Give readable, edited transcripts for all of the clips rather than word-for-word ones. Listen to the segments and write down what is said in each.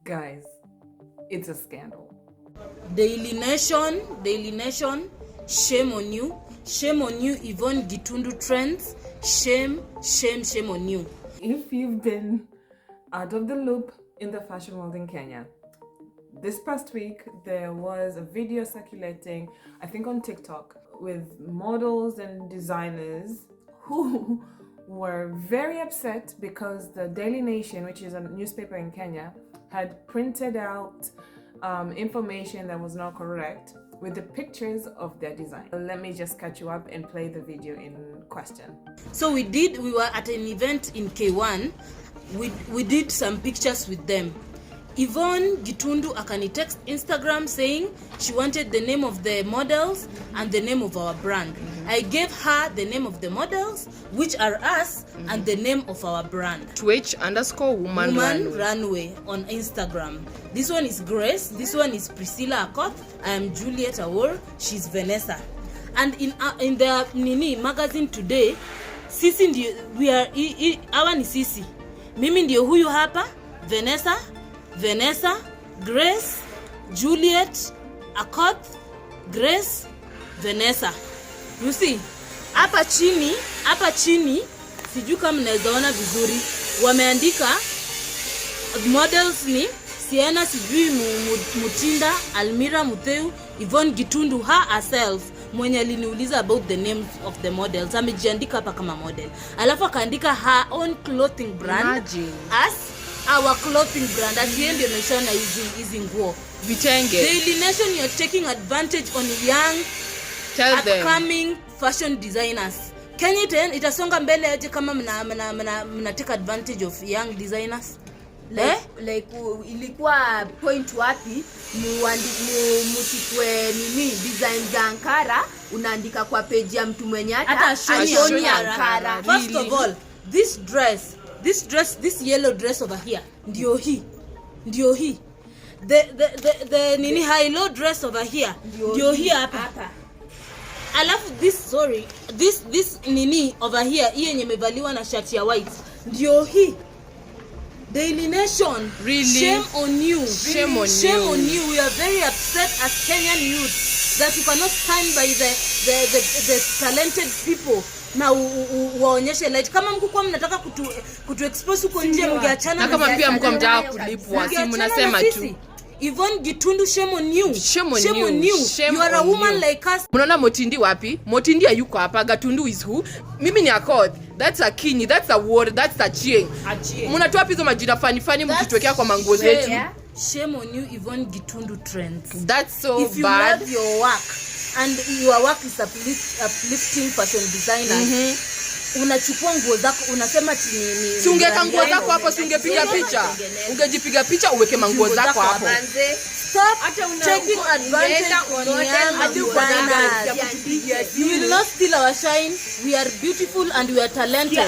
Guys, it's a scandal. Daily Nation, shame on you. Shame on you, Yvonne Gitundu Trends. Shame on you. If you've been out of the loop in the fashion world in Kenya, this past week there was a video circulating, I think on TikTok, with models and designers who were very upset because the Daily Nation, which is a newspaper in Kenya, had printed out information that was not correct with the pictures of their design. Let me just catch you up and play the video in question. So we were at an event in K1. We did some pictures with them. Yvonne Gitundu akani text Instagram saying she wanted the name of the models and the name of our brand. I gave her the name of the models, which are us, and the name of our brand. Twitch_woman runway on Instagram. This one is Grace. This one is Priscilla Akoth. I am Juliet Awor. She's Vanessa. And in the Nini magazine today, Sisi ndio hawa ni Sisi. Mimi ndio huyu hapa, Vanessa, Grace, Juliet, Akoth, Grace, Vanessa. You see, hapa chini, sijui kama mnaweza ona vizuri, wameandika models ni Sienna sijui Mutinda, Almira Mutheu, Yvonne Gitundu herself. Mwenye aliniuliza about the names of the models, amejiandika hapa kama model. Alafu akaandika her own clothing brand as our clothing brand. Asiende ameshona hizi nguo vitenge. Daily Nation, you're taking advantage on young upcoming fashion designers. Kenya itasonga mbele aje kama mna take advantage of young designers? Like ilikuwa point wapi mchukue nini design za Ankara unaandika kwa page ya mtu mwenye hata ashoni Ankara. First of all, this yellow dress over here ndio hii the nini high low dress over here ndio hii hapa. Alafu this nini over here hii yenye imevaliwa na shirt ya white ndio hii. Daily Nation, really? Shame on you. Shame on you. We are very upset as Kenyan youth that you cannot stand by the talented people. Na waonyeshe light. Kama mko mnataka kutu expose huko nje, mngeachana. Na kama pia mko mtaka kulipwa, si mnasema tu. Yvonne Gitundu, shame on you. Shame on you. You are a woman like us. Mnaona Motindi wapi? Motindi hayuko hapa. Gatundu is who? Mimi ni Akoth. That's a Kinyi, that's a word, that's a Chieng. Mnatoa pizo majina fani mkituwekea kwa manguo zetu. Shame on you, Yvonne Gitundu Trends. That's so bad. If you love your work and your work is uplifting fashion designers, unachukua nguo zako unasema ni si ungeka nguo zako hapo, si ungepiga picha, ungejipiga picha uweke manguo zako hapo. Stop taking advantage on young designers. You will not steal our shine. We are beautiful and we are talented.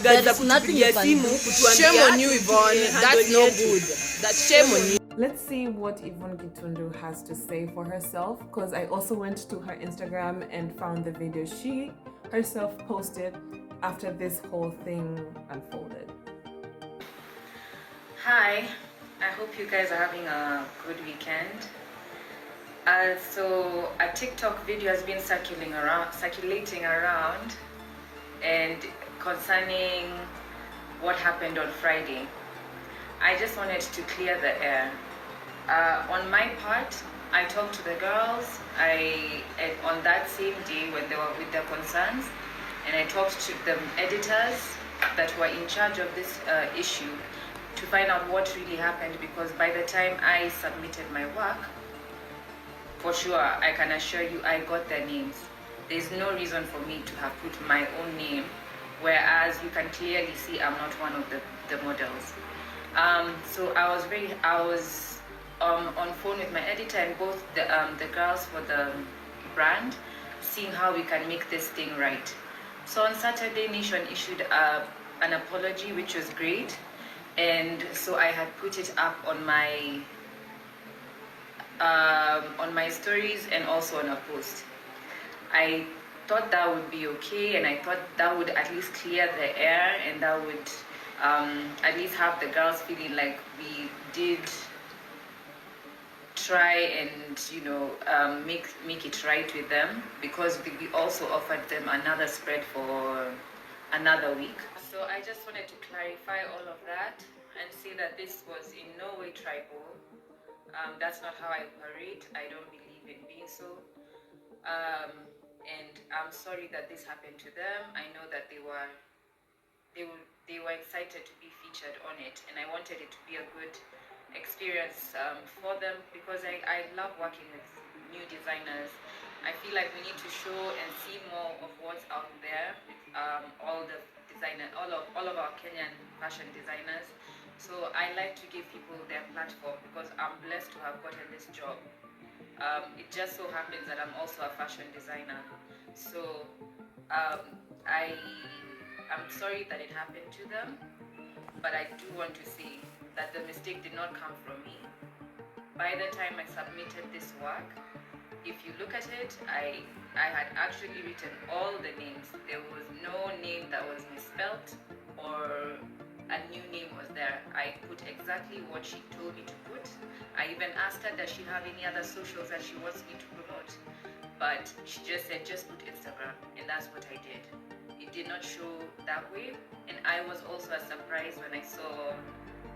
There is nothing you can do. Shame on you, Yvonne. That's no good. That's shame on you. Let's see what Yvonne Gitundu has to say for herself, because I also went to her Instagram and found the video she herself posted after this whole thing unfolded. Hi, I hope you guys are having a good weekend. So a TikTok video has been circulating around and concerning what happened on Friday. I just wanted to clear the air. On my part, I talked to the girls on that same day when they were with their concerns, and I talked to the editors that were in charge of this issue to find out what really happened, because by the time I submitted my work, for sure, I can assure you I got their names. There's no reason for me to have put my own name, whereas you can clearly see I'm not one of the models. So I was on phone with my editor and both the girls for the brand, seeing how we can make this thing right. So on Saturday, Nation issued an apology, which was great, and so I had put it up on my stories and also on a post. I thought that would be okay, and I thought that would at least clear the air, and that would at least have the girls feeling like we did try and make it right with them, because we also offered them another spread for another week. So I just wanted to clarify all of that and say that this was in no way tribal. That's not how I operate. I don't believe in being so. And I'm sorry that this happened to them. I know that they were excited to be featured on it, and I wanted it to be a good experience for them, because I love working with new designers. I feel like we need to show and see more of what's out there. All of our Kenyan fashion designers. So I like to give people their platform, because I'm blessed to have gotten this job. It just so happens that I'm also a fashion designer. So I'm sorry that it happened to them, but I do want to say that the mistake did not come from me. By the time I submitted this work, if you look at it, I had actually written all the names. There was no name that was misspelt or a new name was there. I put exactly what she told me to put. I even asked her, does she have any other socials that she wants me to promote? But she just said, just put Instagram, and that's what I did. It did not show that way, and I was also surprised when I saw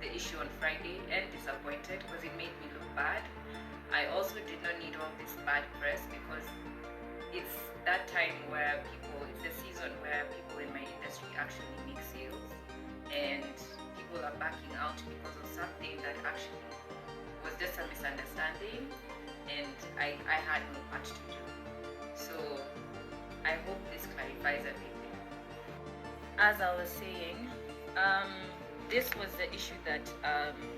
the issue on Friday, and disappointed, because it made me look bad. I also did not need all this bad press, because it's that time where it's the season where people in my industry actually make sales, and people are backing out because of something that actually was just a misunderstanding, and I had no much to do. So I hope this clarifies everything. As I was saying, this was the issue that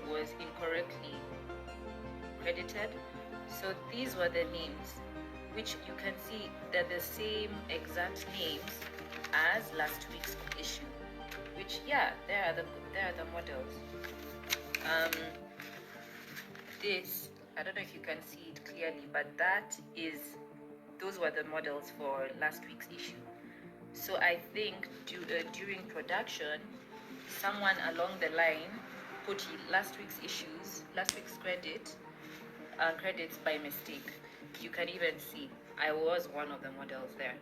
was incorrectly credited. So these were the names, which you can see they're the same exact names as last week's issue. Which, yeah, there are the models. This, I don't know if you can see it clearly, but those were the models for last week's issue. So I think during production, someone along the line put last week's credits by mistake. You can even see I was one of the models there.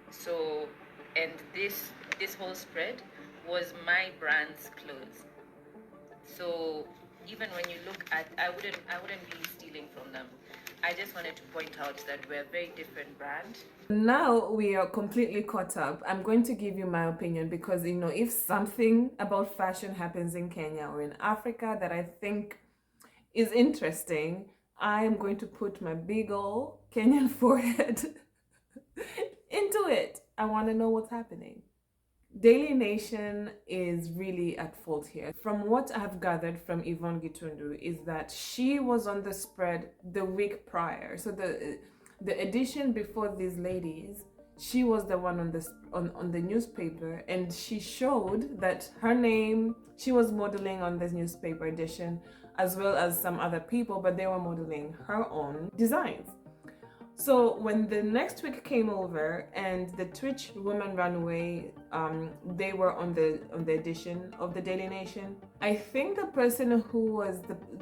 So, and this whole spread was my brand's clothes. So even when you look at, I wouldn't be stealing from them. I just wanted to point out that we're a very different brand. Now we are completely caught up. I'm going to give you my opinion, because if something about fashion happens in Kenya or in Africa that I think is interesting, I am going to put my big old Kenyan forehead into it. I want to know what's happening. Daily Nation is really at fault here. From what I've gathered from Yvonne Gitundu is that she was on the spread the week prior. So the edition before these ladies, she was the one on the newspaper, and she showed that her name, she was modeling on this newspaper edition, as well as some other people, but they were modeling her own designs. So when the next week came over and the Twitch women ran away, they were on the edition of the Daily Nation. I think the person who was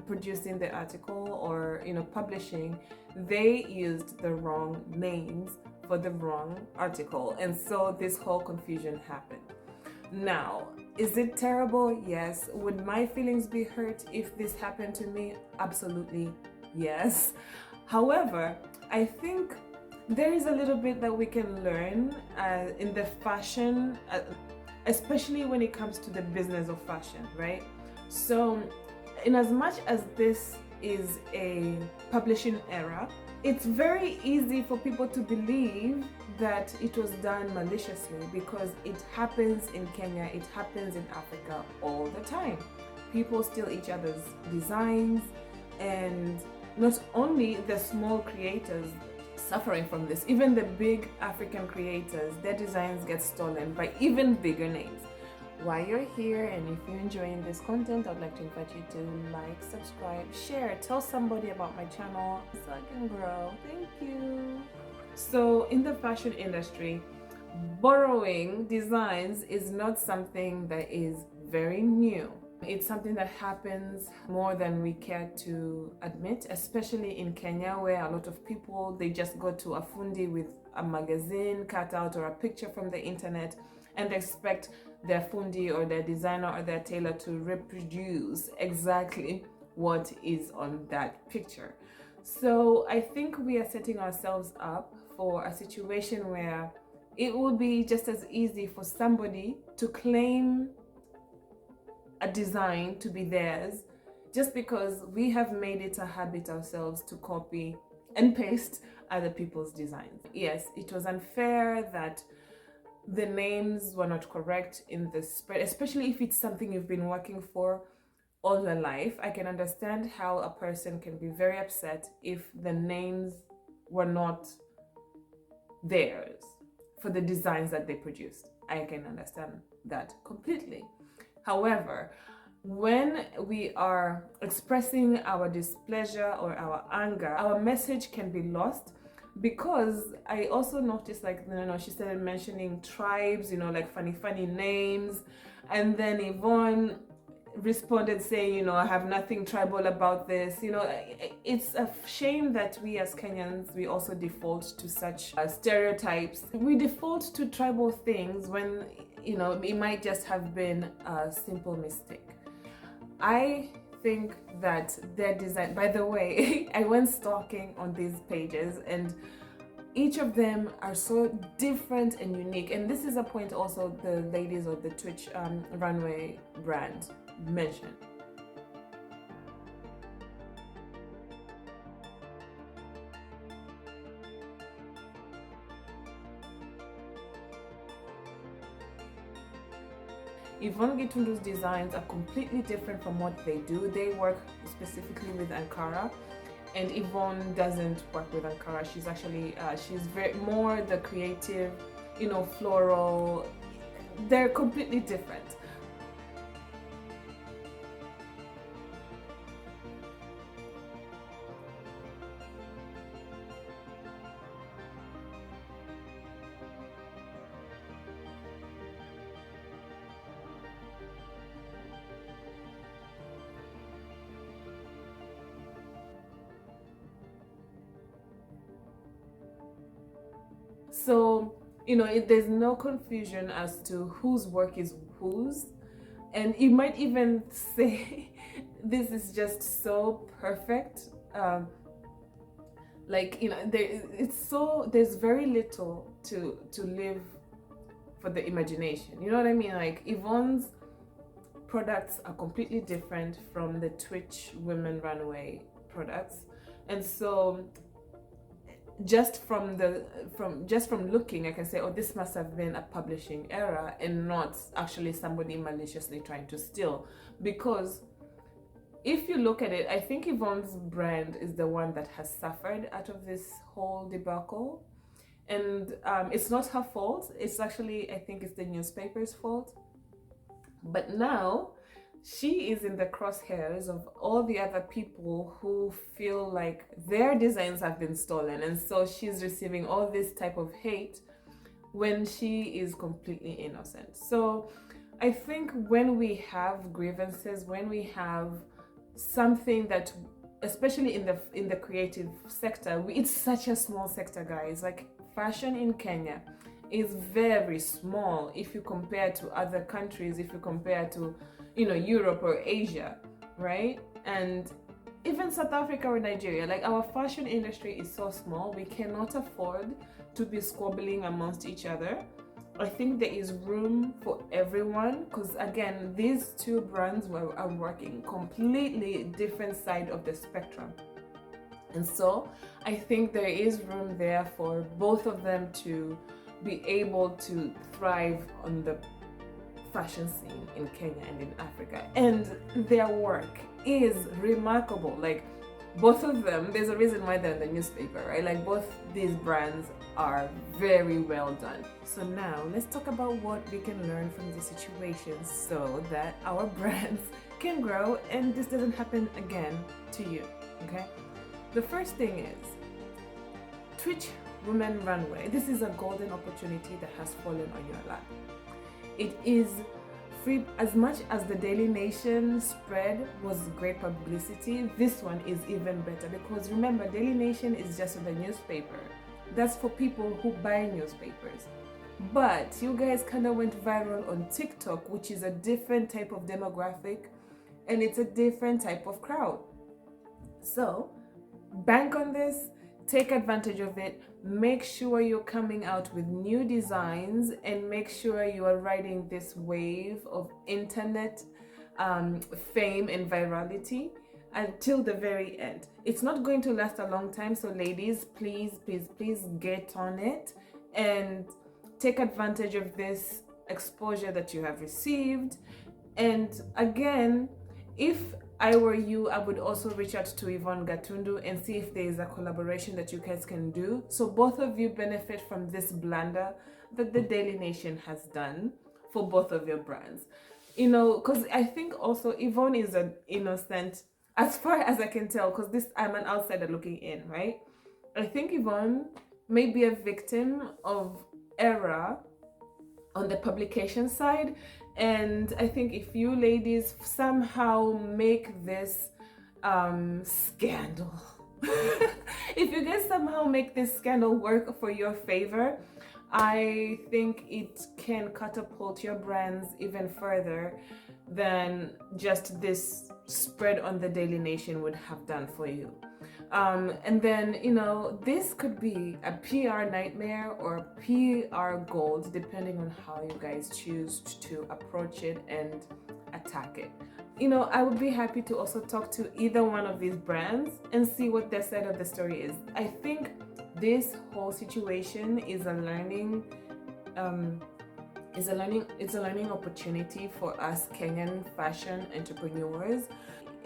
producing the article or publishing, they used the wrong names for the wrong article, and so this whole confusion happened. Now, is it terrible? Yes. Would my feelings be hurt if this happened to me? Absolutely yes. However, I think there is a little bit that we can learn in the fashion, especially when it comes to the business of fashion, right? So, in as much as this is a publishing error, it's very easy for people to believe that it was done maliciously, because it happens in Kenya, it happens in Africa all the time. People steal each other's designs, and not only the small creators suffering from this, even the big African creators, their designs get stolen by even bigger names. While you're here, and if you're enjoying this content, I'd like to invite you to like, subscribe, share, tell somebody about my channel so I can grow. Thank you. So in the fashion industry, borrowing designs is not something that is very new. It's something that happens more than we care to admit, especially in Kenya, where a lot of people, they just go to a fundi with a magazine cutout or a picture from the internet and expect their fundi or their designer or their tailor to reproduce exactly what is on that picture. So I think we are setting ourselves up for a situation where it will be just as easy for somebody to claim a design to be theirs just because we have made it a habit ourselves to copy and paste other people's designs. Yes, it was unfair that the names were not correct in the spread, especially if it's something you've been working for all your life. I can understand how a person can be very upset if the names were not theirs for the designs that they produced. I can understand that completely. However, when we are expressing our displeasure or our anger, our message can be lost, because I also noticed, like, she started mentioning tribes, like funny names, and then Yvonne responded saying, I have nothing tribal about this. It's a shame that we as Kenyans, we also default to such stereotypes. We default to tribal things when it might just have been a simple mistake. I think that their design, by the way, I went stalking on these pages and each of them are so different and unique. And this is a point also the ladies of the Twitch runway brand mentioned. Yvonne Gitundu's designs are completely different from what they do. They work specifically with Ankara, and Yvonne doesn't work with Ankara. She's actually she's very more the creative, floral. They're completely different. So, there's no confusion as to whose work is whose. And you might even say, this is just so perfect. There's very little to live for the imagination. You know what I mean? Like, Yvonne's products are completely different from the Twitch women runway products. And so just from looking, I can say, oh, this must have been a publishing error and not actually somebody maliciously trying to steal. Because if you look at it, I think Yvonne's brand is the one that has suffered out of this whole debacle. And it's not her fault. It's actually, I think it's the newspaper's fault. But now she is in the crosshairs of all the other people who feel like their designs have been stolen, and so she's receiving all this type of hate when she is completely innocent. So I think when we have grievances, when we have something that, especially in the creative sector, it's such a small sector, guys. Like, fashion in Kenya is very small if you compare to other countries, if you compare to Europe or Asia, right? And even South Africa or Nigeria. Like, our fashion industry is so small, we cannot afford to be squabbling amongst each other. I think there is room for everyone, because again, these two brands are working completely different side of the spectrum. And so I think there is room there for both of them to be able to thrive on the fashion scene in Kenya and in Africa. And their work is remarkable. Like, both of them, there's a reason why they're in the newspaper, right? Like, both these brands are very well done. So now let's talk about what we can learn from the situation so that our brands can grow and this doesn't happen again to you, okay? The first thing is Twitch Women Runway. This is a golden opportunity that has fallen on your lap. It is free. As much as the Daily Nation spread was great publicity, this one is even better, because remember, Daily Nation is just the newspaper. That's for people who buy newspapers. But you guys kind of went viral on TikTok, which is a different type of demographic and it's a different type of crowd. So bank on this, take advantage of it, make sure you're coming out with new designs, and make sure you are riding this wave of internet fame and virality until the very end. It's not going to last a long time, so ladies, please get on it and take advantage of this exposure that you have received. And again, if I were you, I would also reach out to Yvonne Gitundu and see if there is a collaboration that you guys can do, so both of you benefit from this blunder that the Daily Nation has done for both of your brands. You know, because I think also Yvonne is an innocent, as far as I can tell, because this, I'm an outsider looking in, right? I think Yvonne may be a victim of error on the publication side, and I think if you ladies somehow make this scandal if you guys somehow make this scandal work for your favor, I think it can catapult your brands even further than just this spread on the Daily Nation would have done for you. And then, you know, this could be a PR nightmare or PR gold, depending on how you guys choose to approach it and attack it. You know, I would be happy to also talk to either one of these brands and see what their side of the story is. I think this whole situation is a learning opportunity for us Kenyan fashion entrepreneurs,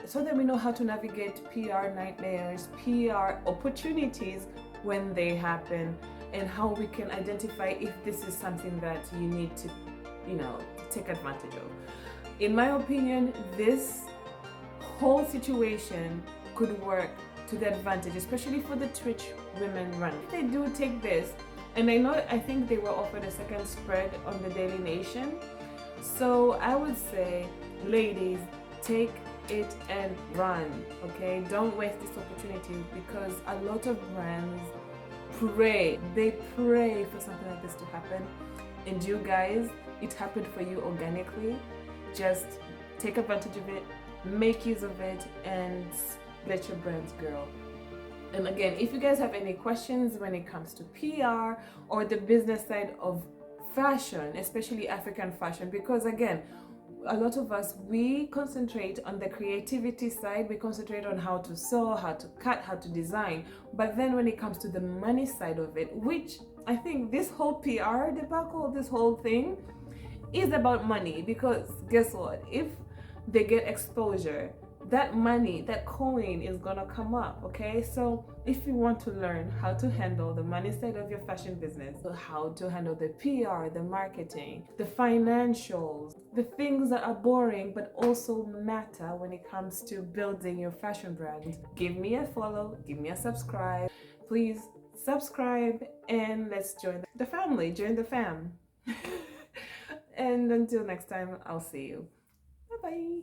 so that we know how to navigate PR nightmares, PR opportunities when they happen, and how we can identify if this is something that you need to, you know, take advantage of. In my opinion, this whole situation could work to the advantage, especially for the Twitch women run. If they do take this, and I think they were offered a second spread on the Daily Nation. So I would say, ladies, take it and run, okay? Don't waste this opportunity, because a lot of brands pray for something like this to happen, and you guys, it happened for you organically. Just take advantage of it, make use of it, and let your brands grow. And again, if you guys have any questions when it comes to PR or the business side of fashion, especially African fashion, because again, a lot of us, we concentrate on the creativity side, we concentrate on how to sew, how to cut, how to design, but then when it comes to the money side of it, which I think this whole PR debacle, this whole thing is about money, because guess what, if they get exposure, that money, that coin is gonna come up, okay? So if you want to learn how to handle the money side of your fashion business, how to handle the PR, the marketing, the financials, the things that are boring but also matter when it comes to building your fashion brand, give me a follow, give me a subscribe. Please subscribe, and let's join the family, join the fam. And until next time, I'll see you. Bye-bye.